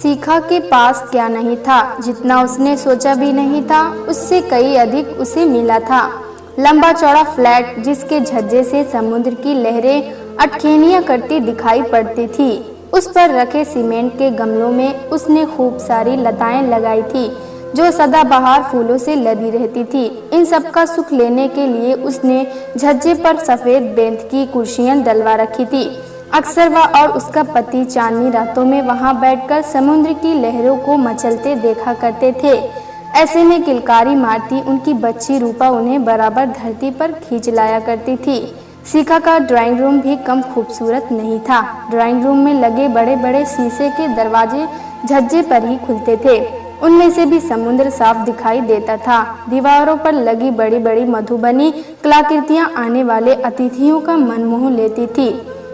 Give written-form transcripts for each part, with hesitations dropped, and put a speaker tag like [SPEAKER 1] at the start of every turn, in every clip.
[SPEAKER 1] शिखा के पास क्या नहीं था, जितना उसने सोचा भी नहीं था, उससे कई अधिक उसे मिला था। लंबा चौड़ा फ्लैट जिसके झज्जे से समुद्र की लहरें अटखेनियां करती दिखाई पड़ती थी। उस पर रखे सीमेंट के गमलों में उसने खूब सारी लताएं लगाई थी जो सदाबहार फूलों से लदी रहती थी। इन सब का सुख लेने के लिए उसने झज्जे पर सफेद बेंत की कुर्सियां डलवा रखी थी। अक्सर वह और उसका पति चांदनी रातों में वहां बैठकर समुद्र की लहरों को मचलते देखा करते थे। ऐसे में किलकारी मारती उनकी बच्ची रूपा उन्हें बराबर धरती पर खींच लाया करती थी। शिखा का ड्राइंग रूम भी कम खूबसूरत नहीं था। ड्राइंग रूम में लगे बड़े बड़े शीशे के दरवाजे झज्जे पर ही खुलते थे। उनमें से भी समुद्र साफ दिखाई देता था। दीवारों पर लगी बड़ी बड़ी मधुबनी कलाकृतियां आने वाले अतिथियों का मन मोह लेती थी।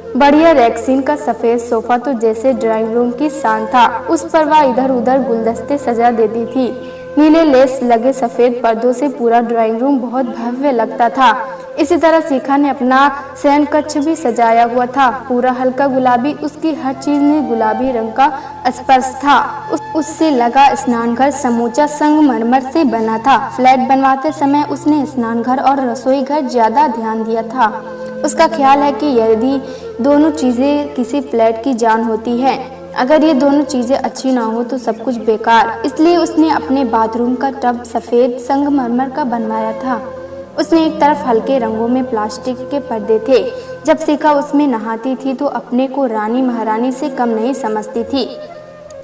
[SPEAKER 1] बढ़िया रेक्सीन का सफेद सोफा तो जैसे ड्राइंग रूम की शान था। उस पर वह इधर उधर गुलदस्ते सजा देती थी। नीले लेस लगे सफेद पर्दों से पूरा ड्राइंग रूम बहुत भव्य लगता था। इसी तरह शिखा ने अपना शयन कक्ष भी सजाया हुआ था। पूरा हल्का गुलाबी, उसकी हर चीज में गुलाबी रंग का स्पर्श था। उससे लगा स्नानघर समूचा संगमरमर से बना था। फ्लैट बनवाते समय उसने स्नानघर और रसोई घर ज्यादा ध्यान दिया था। उसका ख्याल है कि यदि दोनों चीजें किसी फ्लैट की जान होती है, अगर ये दोनों चीजें अच्छी ना हो तो सब कुछ बेकार। इसलिए उसने अपने बाथरूम का टब सफेद संगमरमर का बनवाया था। उसने एक तरफ हल्के रंगों में प्लास्टिक के पर्दे थे। जब शिखा उसमें नहाती थी तो अपने को रानी महारानी से कम नहीं समझती थी।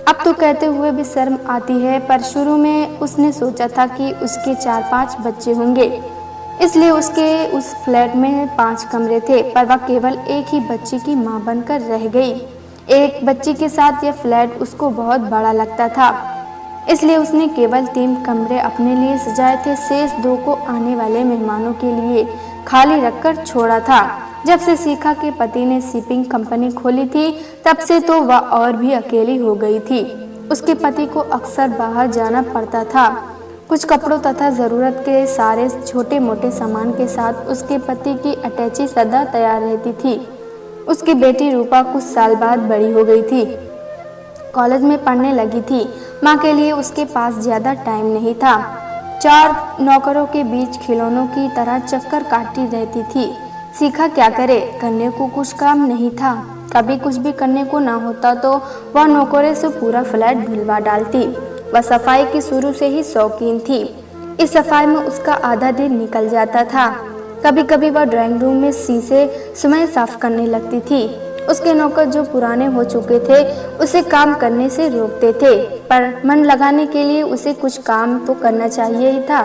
[SPEAKER 1] अब तो कहते हुए भी शर्म आती है, पर शुरू में उसने सोचा था कि उसके 4-5 बच्चे होंगे, इसलिए उसके उस फ्लैट में 5 कमरे थे। पर वह केवल एक ही बच्ची की मां बनकर रह गई। एक बच्ची के साथ यह फ्लैट उसको बहुत बड़ा लगता था, इसलिए उसने केवल 3 कमरे अपने लिए सजाए थे। शेष 2 को आने वाले मेहमानों के लिए खाली रखकर छोड़ा था। जब से शिखा के पति ने शिपिंग कंपनी खोली थी, तब से तो वह और भी अकेली हो गई थी। उसके पति को अक्सर बाहर जाना पड़ता था। कुछ कपड़ों तथा ज़रूरत के सारे छोटे मोटे सामान के साथ उसके पति की अटैची सदा तैयार रहती थी। उसकी बेटी रूपा कुछ साल बाद बड़ी हो गई थी, कॉलेज में पढ़ने लगी थी। माँ के लिए उसके पास ज़्यादा टाइम नहीं था। 4 नौकरों के बीच खिलौनों की तरह चक्कर काटती रहती थी। शिखा क्या करे, करने को कुछ काम नहीं था। कभी कुछ भी करने को ना होता तो वह नौकरों से पूरा फ्लैट धुलवा डालती। वह सफाई की शुरू से ही शौकीन थी। इस सफाई में उसका आधा दिन निकल जाता था। कभी कभी वह ड्राइंग रूम में शीशे समय साफ करने लगती थी। उसके नौकर जो पुराने हो चुके थे उसे काम करने से रोकते थे, पर मन लगाने के लिए उसे कुछ काम तो करना चाहिए ही था।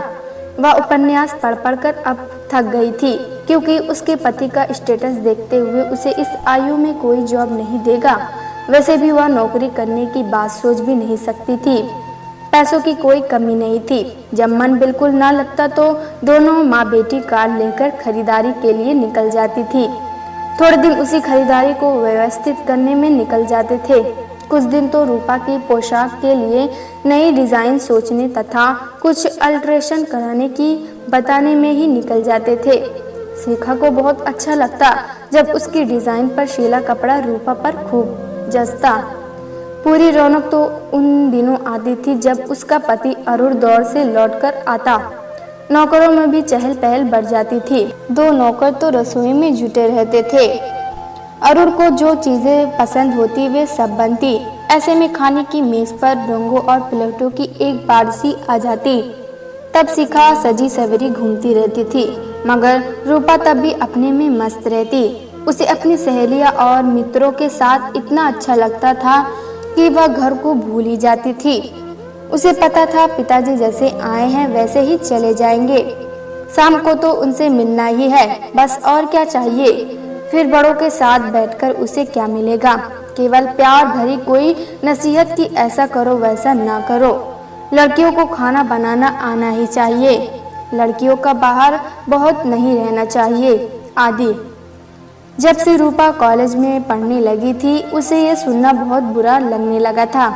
[SPEAKER 1] वह उपन्यास पढ़ पढ़कर अब थक गई थी, क्योंकि उसके पति का स्टेटस देखते हुए उसे इस आयु में कोई जॉब नहीं देगा। वैसे भी वह नौकरी करने की बात सोच भी नहीं सकती थी। पैसों की कोई कमी नहीं थी। जब मन बिल्कुल ना लगता तो दोनों माँ बेटी कार लेकर खरीदारी के लिए निकल जाती थी। थोड़े दिन उसी खरीदारी को व्यवस्थित करने में निकल जाते थे। कुछ दिन तो रूपा की पोशाक के लिए नई डिज़ाइन सोचने तथा कुछ अल्ट्रेशन कराने की बताने में ही निकल जाते थे। शिखा को बहुत अच्छा लगता जब उसकी डिज़ाइन पर शीला कपड़ा रूपा पर खूब जचता। पूरी रौनक तो उन दिनों आती थी जब उसका पति अरुण दौड़ से लौटकर आता। नौकरों में भी चहल पहल बढ़ जाती थी। 2 नौकर तो रसोई में जुटे रहते थे। अरुण को जो चीजें पसंद होती वे सब बनती। ऐसे में खाने की मेज पर रंगों और प्लेटों की एक बारिशी आ जाती। तब शिखा सजी सवेरी घूमती रहती थी, मगर रूपा तब भी अपने में मस्त रहती। उसे अपनी सहेलियां और मित्रों के साथ इतना अच्छा लगता था कि वह घर को भूल ही जाती थी। उसे पता था पिताजी जैसे आए हैं वैसे ही चले जाएंगे। शाम को तो उनसे मिलना ही है, बस और क्या चाहिए। फिर बड़ों के साथ बैठकर उसे क्या मिलेगा, केवल प्यार भरी कोई नसीहत कि ऐसा करो वैसा ना करो। लड़कियों को खाना बनाना आना ही चाहिए, लड़कियों का बाहर बहुत नहीं रहना चाहिए आदि। जब से रूपा कॉलेज में पढ़ने लगी थी उसे ये सुनना बहुत बुरा लगने लगा था।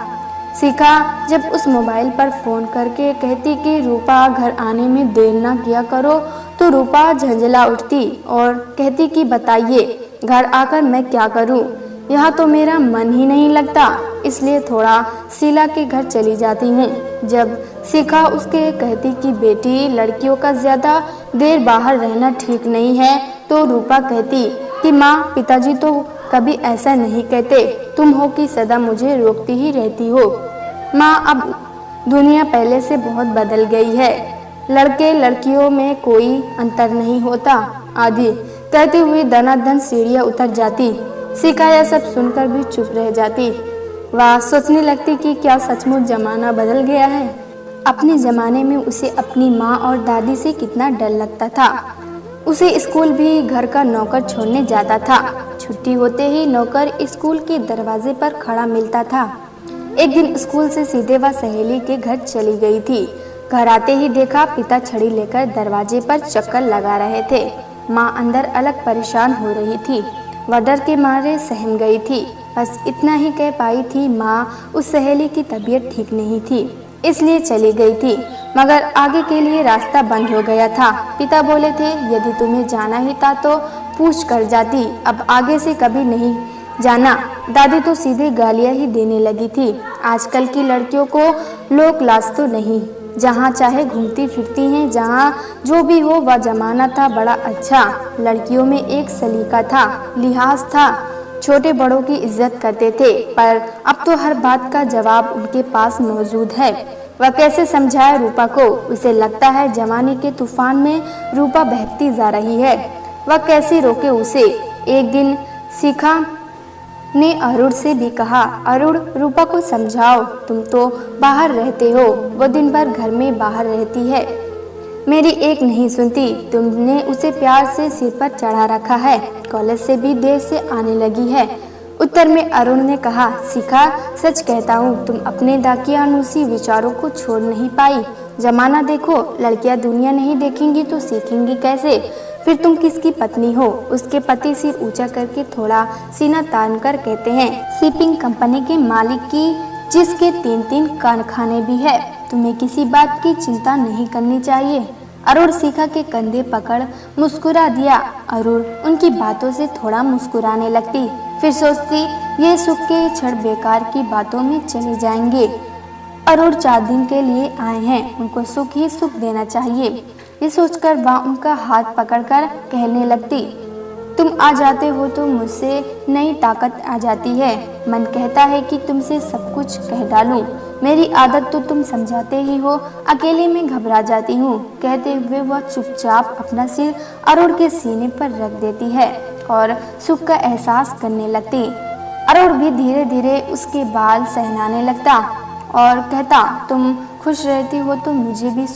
[SPEAKER 1] शिखा जब उस मोबाइल पर फ़ोन करके कहती कि रूपा घर आने में देर ना किया करो तो रूपा झंझला उठती और कहती कि बताइए घर आकर मैं क्या करूं। यहाँ तो मेरा मन ही नहीं लगता, इसलिए थोड़ा शीला के घर चली जाती हूँ। जब शिखा उसके कहती कि बेटी, लड़कियों का ज्यादा देर बाहर रहना ठीक नहीं है, तो रूपा कहती कि माँ, पिताजी तो कभी ऐसा नहीं कहते, तुम हो कि सदा मुझे रोकती ही रहती हो। माँ, अब दुनिया पहले से बहुत बदल गई है, लड़के लड़कियों में कोई अंतर नहीं होता आदि कहती हुई दनादन सीढ़ियाँ उतर जाती। शिखा यह सब सुनकर भी चुप रह जाती। वह सोचने लगती कि क्या सचमुच जमाना बदल गया है। अपने जमाने में उसे अपनी माँ और दादी से कितना डर लगता था। उसे स्कूल भी घर का नौकर छोड़ने जाता था। छुट्टी होते ही नौकर स्कूल के दरवाजे पर खड़ा मिलता था। एक दिन स्कूल से सीधे वह सहेली के घर चली गई थी। घर आते ही देखा पिता छड़ी लेकर दरवाजे पर चक्कर लगा रहे थे। माँ अंदर अलग परेशान हो रही थी। वह डर के मारे सहम गई थी। बस इतना ही कह पाई थी, माँ, उस सहेली की तबीयत ठीक नहीं थी, इसलिए चली गई थी, मगर आगे के लिए रास्ता बंद हो गया था। पिता बोले थे, यदि तुम्हें जाना ही था तो पूछ कर जाती, अब आगे से कभी नहीं जाना। दादी तो सीधे गालियां ही देने लगी थी। आजकल की लड़कियों को लोक लाज तो नहीं, जहाँ चाहे घूमती फिरती हैं, जहाँ जो भी हो। वह जमाना था बड़ा अच्छा। लड़कियों में एक सलीका था, लिहाज था, छोटे बड़ों की इज्जत करते थे। पर अब तो हर बात का जवाब उनके पास मौजूद है। वह कैसे समझाए रूपा को? उसे लगता है जमाने के तूफान में रूपा बहती जा रही है। वह कैसे रोके उसे? एक दिन शिखा ने अरुण से भी कहा, अरुण, रूपा को समझाओ, तुम तो बाहर रहते हो, वो दिन भर घर में बाहर रहती है, मेरी एक नहीं सुनती। तुमने उसे प्यार से सिर पर चढ़ा रखा है, कॉलेज से भी देर से आने लगी है। उत्तर में अरुण ने कहा, शिखा, सच कहता हूँ, तुम अपने दाकियानूसी विचारों को छोड़ नहीं पाई। जमाना देखो, लड़कियां दुनिया नहीं देखेंगी तो सीखेंगी कैसे? फिर तुम किसकी पत्नी हो? उसके पति सिर ऊंचा करके थोड़ा सीना तान कर कहते हैं, शिपिंग कंपनी के मालिक की, जिसके 3-3 कारखाने भी है। तुम्हें किसी बात की चिंता नहीं करनी चाहिए। अरुण शिखा के कंधे पकड़ मुस्कुरा दिया। अरुण उनकी बातों से थोड़ा मुस्कुराने लगती, फिर सोचती, ये सुख के क्षण बेकार की बातों में चले जाएंगे। अरुण 4 दिन के लिए आए हैं, उनको सुख ही सुख देना चाहिए। ये सोचकर वह उनका हाथ पकड़कर कहने लगती, तुम आ जाते हो तो मुझसे नई ताकत आ जाती है। मन कहता है कि तुमसे सब कुछ कह डालूं। मेरी आदत तो तुम समझाते ही हो, अकेले में घबरा जाती हूँ। कहते हुए वह चुपचाप अपना सिर अरुण के सीने पर रख देती है और सुख का एहसास करने लगती। अरुण भी धीरे धीरे उसके बाल सहलाने लगता और कहता, तुम खुश रहती हो तो मुझे भी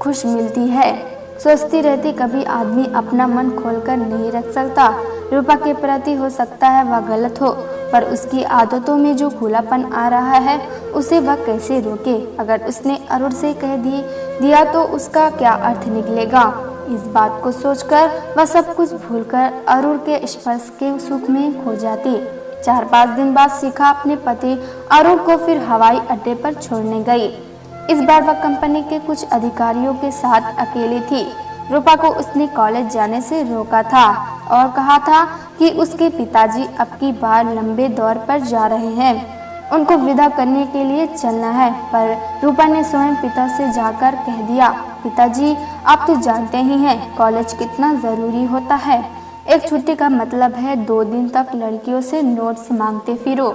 [SPEAKER 1] खुश मिलती है। सोचती रहती, कभी आदमी अपना मन खोलकर नहीं रख सकता। रूपा के प्रति हो सकता है वह गलत हो, पर उसकी आदतों में जो खुलापन आ रहा है उसे वह कैसे रोके? अगर उसने अरुण से कह दिया तो उसका क्या अर्थ निकलेगा? इस बात को सोचकर वह सब कुछ भूलकर अरुण के स्पर्श के सुख में खो जाती। 4-5 दिन बाद शिखा अपने पति अरुण को फिर हवाई अड्डे पर छोड़ने गई। इस बार वह कंपनी के कुछ अधिकारियों के साथ अकेली थी। रूपा को उसने कॉलेज जाने से रोका था और कहा था कि उसके पिताजी अब की बार लंबे दौर पर जा रहे हैं, उनको विदा करने के लिए चलना है। पर रूपा ने स्वयं पिता से जाकर कह दिया, पिताजी, आप तो जानते ही हैं कॉलेज कितना ज़रूरी होता है। एक छुट्टी का मतलब है 2 दिन तक लड़कियों से नोट्स मांगते फिरो,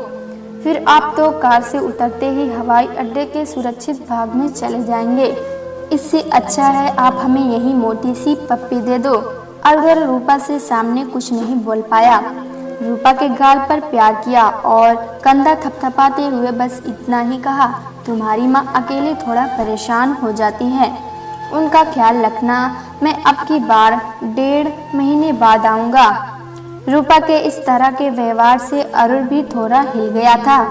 [SPEAKER 1] फिर आप तो कार से उतरते ही हवाई अड्डे के सुरक्षित भाग में चले जाएंगे। इससे अच्छा है आप हमें यही मोटी सी पप्पी दे दो। अगर रूपा से सामने कुछ नहीं बोल पाया। रूपा के गाल पर प्यार किया और कंधा थपथपाते हुए बस इतना ही कहा, तुम्हारी माँ अकेले थोड़ा परेशान हो जाती है, उनका ख्याल रखना, मैं अब की बार 1.5 महीने बाद आऊँगा। रूपा के इस तरह के व्यवहार से अरुण भी थोड़ा हिल गया था।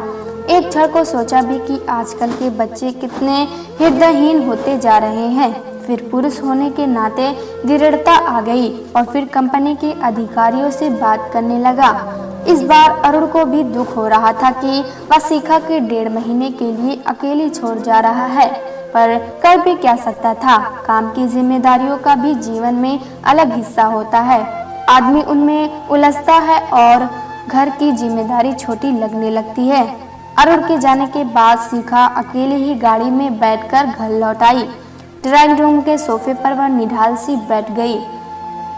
[SPEAKER 1] एक क्षण को सोचा भी कि आजकल के बच्चे कितने हृदयहीन होते जा रहे हैं। फिर पुरुष होने के नाते दृढ़ता आ गई और फिर कंपनी के अधिकारियों से बात करने लगा। इस बार अरुण को भी दुख हो रहा था कि वह शिखा के 1.5 महीने के लिए अकेली छोड़ जा रहा है, पर कर भी क्या सकता था। काम की जिम्मेदारियों का भी जीवन में अलग हिस्सा होता है, आदमी उनमें उलझता है और घर की जिम्मेदारी छोटी लगने लगती है। अरुण के जाने के बाद शिखा अकेले ही गाड़ी में बैठकर घर लौट आई। ड्राइंग रूम के सोफे पर वह निढाल सी बैठ गई।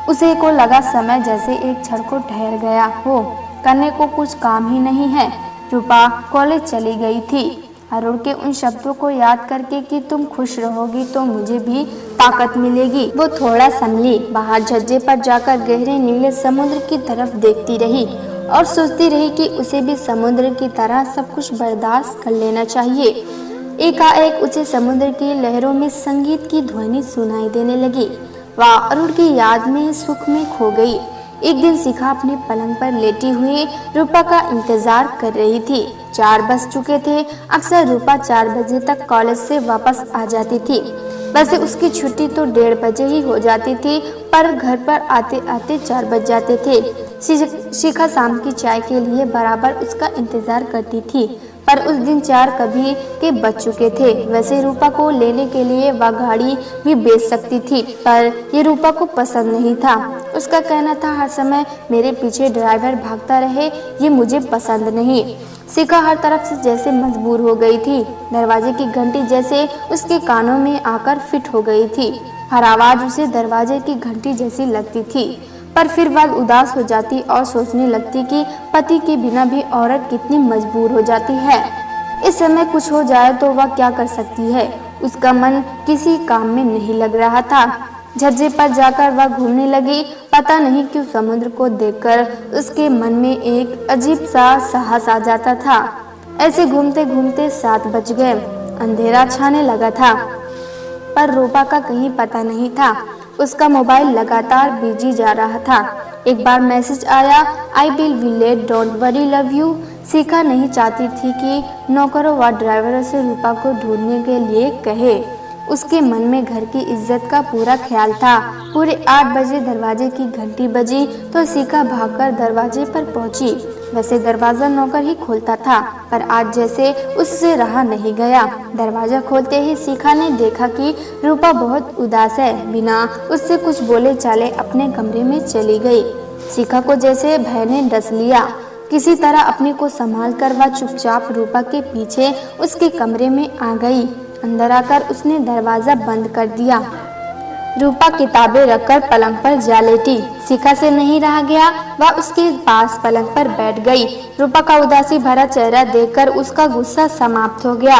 [SPEAKER 1] उसे को लगा समय जैसे एक क्षण को ठहर गया हो, करने को कुछ काम ही नहीं है। रूपा कॉलेज चली गई थी। अरुण के उन शब्दों को याद करके कि तुम खुश रहोगी तो मुझे भी ताकत मिलेगी, वो थोड़ा संभली। बाहर छज्जे पर जाकर गहरे नीले समुद्र की तरफ देखती रही और सोचती रही कि उसे भी समुद्र की तरह सब कुछ बर्दाश्त कर लेना चाहिए। एकाएक उसे समुद्र की लहरों में संगीत की ध्वनि सुनाई देने लगी। वह अरुण की याद में सुख में खो गई। एक दिन शिखा अपने पलंग पर लेटी हुई रूपा का इंतजार कर रही थी। 4 बज चुके थे। अक्सर रूपा 4 बजे तक कॉलेज से वापस आ जाती थी। वैसे उसकी छुट्टी तो 1:30 बजे ही हो जाती थी, पर घर पर आते आते 4 बज जाते थे। शिखा शाम की चाय के लिए बराबर उसका इंतजार करती थी, पर उस दिन 4 कभी के बज चुके थे। वैसे रूपा को लेने के लिए वह गाड़ी भी बेच सकती थी, पर ये रूपा को पसंद नहीं था। उसका कहना था, हर समय मेरे पीछे ड्राइवर भागता रहे, ये मुझे पसंद नहीं। शिखा हर तरफ से जैसे मजबूर हो गई थी। दरवाजे की घंटी जैसे उसके कानों में आकर फिट हो गई थी। हर आवाज उसे दरवाजे की घंटी जैसी लगती थी। पर फिर वह उदास हो जाती और सोचने लगती कि पति के बिना भी औरत कितनी मजबूर हो जाती है। इस समय कुछ हो जाए तो वह क्या कर सकती है। उसका मन किसी काम में नहीं लग रहा था। झज्जे पर जाकर वह घूमने लगी। पता नहीं क्यों समुद्र को देखकर उसके मन में एक अजीब सा साहस आ जाता था। ऐसे घूमते घूमते 7 बज गए। अंधेरा छाने लगा था, पर रूपा का कहीं पता नहीं था। उसका मोबाइल लगातार बिजी जा रहा था। एक बार मैसेज आया, I will be late, don't worry, love you. Shikha नहीं चाहती थी कि नौकरों व ड्राइवरों से रूपा को ढूंढने के लिए कहे। उसके मन में घर की इज्जत का पूरा ख्याल था। पूरे 8 बजे दरवाजे की घंटी बजी तो शिखा भागकर दरवाजे पर पहुंची। वैसे दरवाजा नौकर ही खोलता था, पर आज जैसे उससे रहा नहीं गया। दरवाजा खोलते ही शिखा ने देखा कि रूपा बहुत उदास है। बिना उससे कुछ बोले चाले अपने कमरे में चली गई। शिखा को जैसे भय ने डस लिया। किसी तरह अपने को संभाल कर वह चुपचाप रूपा के पीछे उसके कमरे में आ गई। अंदर आकर उसने दरवाजा बंद कर दिया। रूपा किताबें रखकर पलंग पर जा लेटी। शिखा से नहीं रहा गया, वह उसके पास पलंग पर बैठ गई। रूपा का उदासी भरा चेहरा देखकर उसका गुस्सा समाप्त हो गया।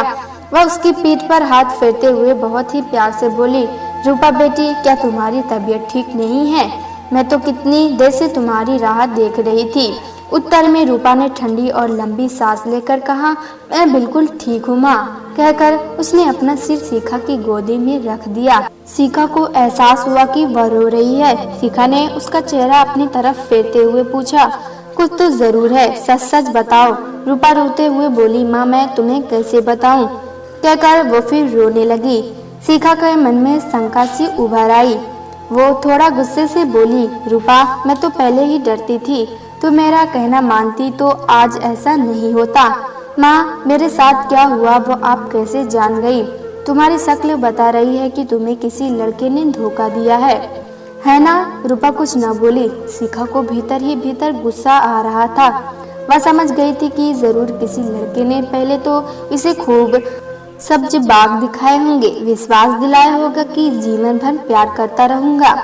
[SPEAKER 1] वह उसकी पीठ पर हाथ फेरते हुए बहुत ही प्यार से बोली, रूपा बेटी, क्या तुम्हारी तबीयत ठीक नहीं है? मैं तो कितनी देर से तुम्हारी राह देख रही थी। उत्तर में रूपा ने ठंडी और लंबी सांस लेकर कहा, मैं बिल्कुल ठीक हूँ माँ। कहकर उसने अपना सिर शिखा की गोदी में रख दिया। शिखा को एहसास हुआ कि वह रो रही है। शिखा ने उसका चेहरा अपनी तरफ फेरते हुए पूछा, कुछ तो जरूर है, सच सच बताओ। रूपा रोते हुए बोली, माँ मैं तुम्हें कैसे बताऊं? कहकर वो फिर रोने लगी। शिखा के मन में शंका सी उभर आई। वो थोड़ा गुस्से से बोली, रूपा मैं तो पहले ही डरती थी, तू मेरा कहना मानती तो आज ऐसा नहीं होता। माँ मेरे साथ क्या हुआ वो आप कैसे जान गई? तुम्हारी शक्ल बता रही है कि तुम्हें किसी लड़के ने धोखा दिया है ना? रूपा कुछ न बोली। शिखा को भीतर ही भीतर गुस्सा आ रहा था। वह समझ गई थी कि जरूर किसी लड़के ने पहले तो इसे खूब सब्ज बाग दिखाए होंगे, विश्वास दिलाया होगा कि जीवन भर प्यार करता रहूंगा।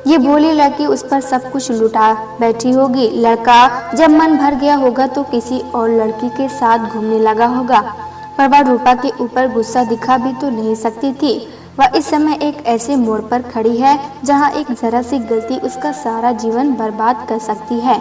[SPEAKER 1] ये भोली लड़की उस पर सब कुछ लुटा बैठी होगी। लड़का जब मन भर गया होगा तो किसी और लड़की के साथ घूमने लगा होगा। पर वह रूपा के ऊपर गुस्सा दिखा भी तो नहीं सकती थी। वह इस समय एक ऐसे मोड़ पर खड़ी है जहाँ एक जरा सी गलती उसका सारा जीवन बर्बाद कर सकती है।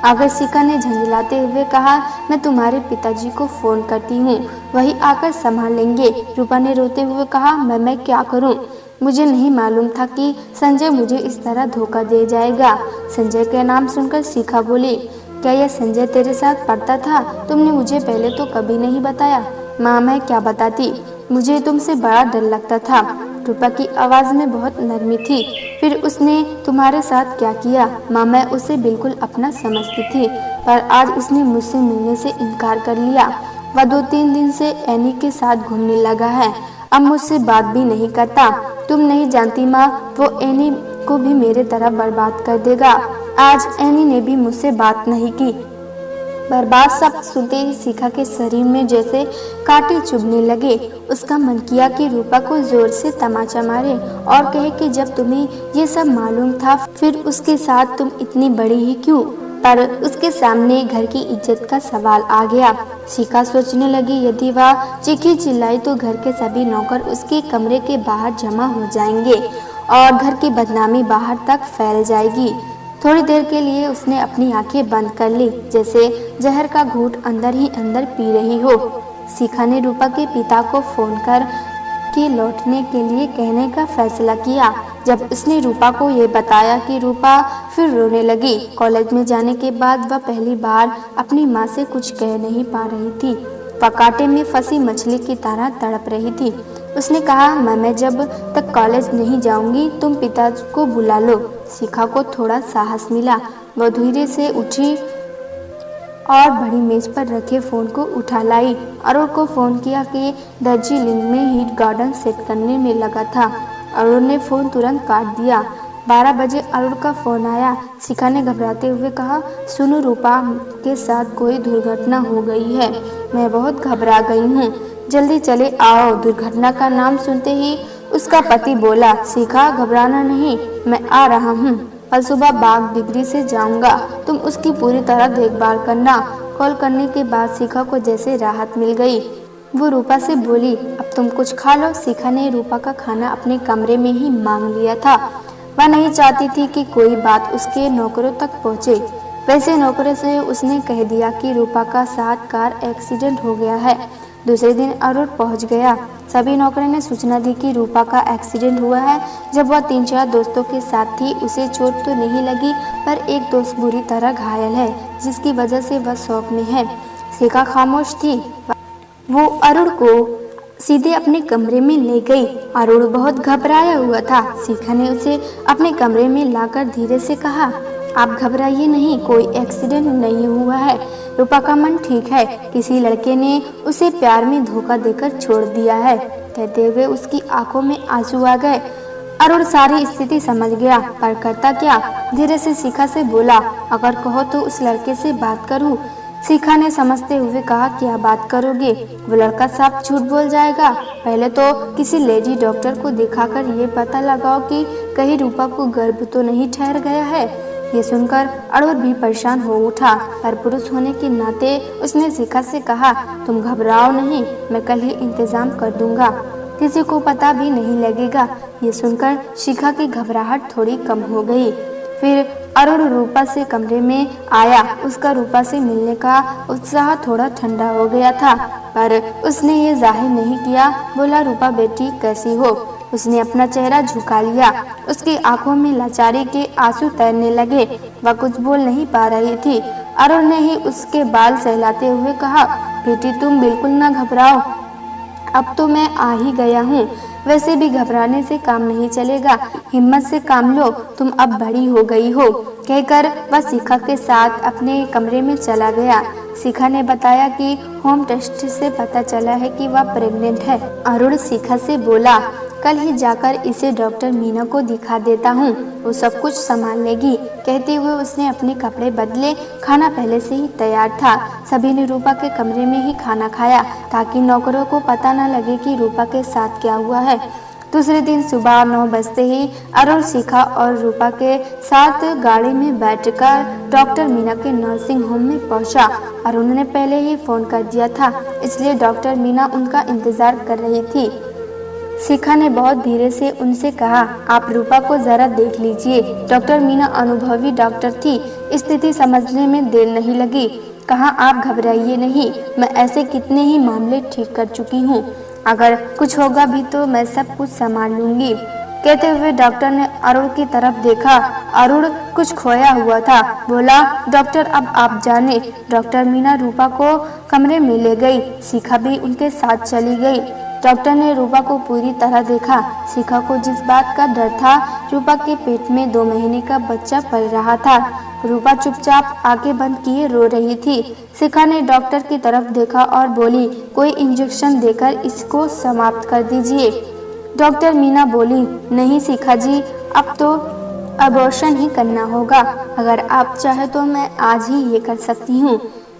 [SPEAKER 1] अगर शिखा ने झंझलाते हुए कहा, मैं तुम्हारे पिताजी को फोन करती हूँ, वही आकर संभाल लेंगे। रूपा ने रोते हुए कहा, मैं क्या करूँ? मुझे नहीं मालूम था कि संजय मुझे इस तरह धोखा दे जाएगा। संजय के नाम सुनकर शिखा बोली, क्या यह संजय तेरे साथ पढ़ता था? तुमने मुझे पहले तो कभी नहीं बताया। माँ मैं क्या बताती, मुझे तुमसे बड़ा डर लगता था। रूपा की आवाज़ में बहुत नरमी थी। फिर उसने तुम्हारे साथ क्या किया? माँ मैं उसे बिल्कुल अपना समझती थी, पर आज उसने मुझसे मिलने से इनकार कर लिया। वह 2-3 दिन से एनी के साथ घूमने लगा है। अब मुझसे बात भी नहीं करता। तुम नहीं जानती माँ, वो एनी को भी मेरे तरह बर्बाद कर देगा। आज एनी ने भी मुझसे बात नहीं की। बर्बाद शब्द सुनते ही शिखा के शरीर में जैसे कांटे चुभने लगे। उसका मन किया कि रूपा को जोर से तमाचा मारे और कहे कि जब तुम्हें ये सब मालूम था फिर उसके साथ तुम इतनी बड़ी ही क्यों। पर उसके सामने घर की इज्जत का सवाल आ गया। शिखा सोचने लगी यदि वह चीखी चिल्लाई तो घर के सभी नौकर उसके कमरे के बाहर जमा हो जाएंगे और घर की बदनामी बाहर तक फैल जाएगी। थोड़ी देर के लिए उसने अपनी आंखें बंद कर ली, जैसे जहर का घूंट अंदर ही अंदर पी रही हो। शिखा ने रूपा के पिता को फोन कर के लौटने के लिए कहने का फैसला किया। जब उसने रूपा को ये बताया कि रूपा फिर रोने लगी। कॉलेज में जाने के बाद वह पहली बार अपनी माँ से कुछ कह नहीं पा रही थी। वह कांटे में फंसी मछली की तरह तड़प रही थी। उसने कहा, मैं जब तक कॉलेज नहीं जाऊंगी तुम पिता को बुला लो। शिखा को थोड़ा साहस मिला। वह धीरे से उठी और बड़ी मेज पर रखे फोन को उठा लाई। अरुण को फोन किया कि दार्जिलिंग में हीट गार्डन सेट करने में लगा था। अरुण ने फोन तुरंत काट दिया। 12 बजे अरुण का फोन आया। शिखा ने घबराते हुए कहा, सुनो रूपा के साथ कोई दुर्घटना हो गई है। मैं बहुत घबरा गई हूँ, जल्दी चले आओ। दुर्घटना का नाम सुनते ही उसका पति बोला, शिखा घबराना नहीं, मैं आ रहा हूँ। कल सुबह बाग डिग्री से जाऊंगा, तुम उसकी पूरी तरह देखभाल करना। कॉल करने के बाद शिखा को जैसे राहत मिल गई। वो रूपा से बोली, अब तुम कुछ खा लो। शिखा ने रूपा का खाना अपने कमरे में ही मांग लिया था। वह नहीं चाहती थी कि कोई बात उसके नौकरों तक पहुंचे। वैसे नौकरों से उसने कह दिया कि रूपा का साथ कार एक्सीडेंट हो गया है। दूसरे दिन अरुण पहुंच गया। सभी नौकरों ने सूचना दी कि रूपा का एक्सीडेंट हुआ है। जब वह 3-4 दोस्तों के साथ थी, उसे चोट तो नहीं लगी पर एक दोस्त बुरी तरह घायल है, जिसकी वजह से वह शौक में है। शिखा खामोश थी। वो अरुण को सीधे अपने कमरे में ले गई। अरुण बहुत घबराया हुआ था। शिखा ने उसे अपने कमरे में लाकर धीरे से कहा, आप घबराइए नहीं, कोई एक्सीडेंट नहीं हुआ है। रूपा का मन ठीक है, किसी लड़के ने उसे प्यार में धोखा देकर छोड़ दिया है। कहते हुए उसकी आंखों में आंसू आ गए। अरुण सारी स्थिति समझ गया, पर करता क्या। धीरे से शिखा से बोला, अगर कहो तो उस लड़के से बात करूं। शिखा ने समझते हुए कहा, क्या बात करोगे? वो लड़का साफ झूठ बोल जाएगा। पहले तो किसी लेडी डॉक्टर को दिखाकर ये पता लगाओ कि कहीं रूपा को गर्भ तो नहीं ठहर गया है। ये सुनकर अरुण भी परेशान हो उठा, पर पुरुष होने के नाते उसने शिखा से कहा, तुम घबराओ नहीं, मैं कल ही इंतजाम कर दूंगा, किसी को पता भी नहीं लगेगा। ये सुनकर शिखा की घबराहट थोड़ी कम हो गई। फिर अरुण रूपा से कमरे में आया। उसका रूपा से मिलने का उत्साह थोड़ा ठंडा हो गया था, पर उसने ये जाहिर नहीं किया। बोला, रूपा बेटी कैसी हो? उसने अपना चेहरा झुका लिया। उसकी आंखों में लाचारी के आंसू तैरने लगे। वह कुछ बोल नहीं पा रही थी। अरुण ने ही उसके बाल सहलाते हुए कहा, बेटी तुम बिल्कुल ना घबराओ, अब तो मैं आ ही गया हूँ। वैसे भी घबराने से काम नहीं चलेगा, हिम्मत से काम लो, तुम अब बड़ी हो गई हो। कहकर वह शिखा के साथ अपने कमरे में चला गया। शिखा ने बताया कि होम टेस्ट से पता चला है कि वह प्रेग्नेंट है। अरुण शिखा से बोला, कल ही जाकर इसे डॉक्टर मीना को दिखा देता हूँ, वो सब कुछ संभाल लेगी। कहते हुए उसने अपने कपड़े बदले। खाना पहले से ही तैयार था। सभी ने रूपा के कमरे में ही खाना खाया, ताकि नौकरों को पता न लगे कि रूपा के साथ क्या हुआ है। दूसरे दिन सुबह 9 बजते ही अरुण शिखा और रूपा के साथ गाड़ी में बैठकर डॉक्टर मीना के नर्सिंग होम में पहुंचा। अरुण ने पहले ही फोन कर दिया था, इसलिए डॉक्टर मीना उनका इंतजार कर रही थी। शिखा ने बहुत धीरे से उनसे कहा, आप रूपा को जरा देख लीजिए। डॉक्टर मीना अनुभवी डॉक्टर थी, स्थिति समझने में देर नहीं लगी। कहा, आप घबराइए नहीं, मैं ऐसे कितने ही मामले ठीक कर चुकी हूँ, अगर कुछ होगा भी तो मैं सब कुछ संभाल लूंगी। कहते हुए डॉक्टर ने अरुण की तरफ देखा। अरुण कुछ खोया हुआ था। बोला, डॉक्टर अब आप जाने। डॉक्टर मीना रूपा को कमरे में ले गई। शिखा भी उनके साथ चली गई। डॉक्टर ने रूपा को पूरी तरह देखा। शिखा को जिस बात का डर था, रूपा के पेट में 2 महीने का बच्चा पल रहा था। रूपा चुपचाप आंखें बंद किए रो रही थी। शिखा ने डॉक्टर की तरफ देखा और बोली, कोई इंजेक्शन देकर इसको समाप्त कर दीजिए। डॉक्टर मीना बोली, नहीं शिखा जी, अब तो अबॉर्शन ही करना होगा। अगर आप चाहे तो मैं आज ही ये कर सकती हूँ।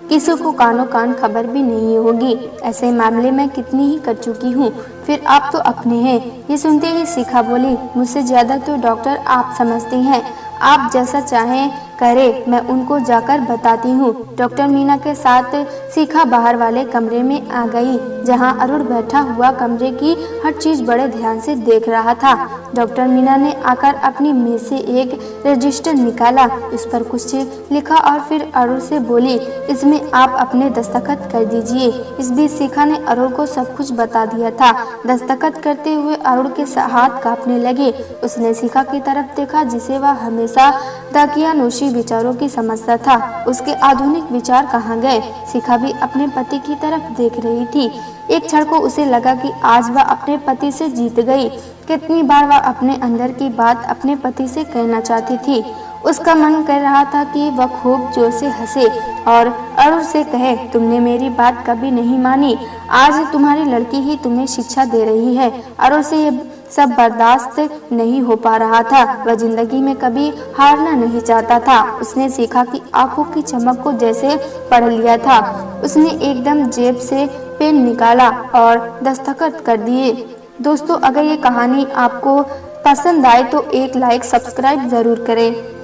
[SPEAKER 1] किसी को कानों कान खबर भी नहीं होगी। ऐसे मामले में कितनी ही कर चुकी हूँ, फिर आप तो अपने हैं। ये सुनते ही शिखा बोली, मुझसे ज्यादा तो डॉक्टर आप समझती हैं, आप जैसा चाहें करे, मैं उनको जाकर बताती हूँ। डॉक्टर मीना के साथ शिखा बाहर वाले कमरे में आ गई, जहाँ अरुण बैठा हुआ कमरे की हर चीज बड़े ध्यान से देख रहा था। डॉक्टर मीना ने आकर अपनी मेज से एक रजिस्टर निकाला, उस पर कुछ लिखा और फिर अरुण से बोली, इसमें आप अपने दस्तखत कर दीजिए। इस बीच शिखा ने अरुण को सब कुछ बता दिया था। दस्तखत करते हुए अरुण के हाथ कांपने लगे। उसने शिखा की तरफ देखा, जिसे वह हमेशा दकियानूशी विचारों की समझता था। उसके आधुनिक विचार कहाँ गए? शिखा भी अपने पति की तरफ देख रही थी। एक क्षण को उसे लगा कि आज वह अपने पति से जीत गई। कितनी बार वह अपने अंदर की बात अपने पति से कहना चाहती थी। उसका मन कर रहा था कि वह खूब जोर से हंसे और अरुण से कहे, तुमने मेरी बात कभी नहीं मानी, आज तुम्हारी लड़की ही तुम्हें शिक्षा दे रही है। अरुण से ये सब बर्दाश्त नहीं हो पा रहा था। वह जिंदगी में कभी हारना नहीं चाहता था। उसने शिखा की आंखों की चमक को जैसे पढ़ लिया था। उसने एकदम जेब से पेन निकाला और दस्तखत कर दिए। दोस्तों, अगर ये कहानी आपको पसंद आए तो एक लाइक सब्सक्राइब जरूर करें।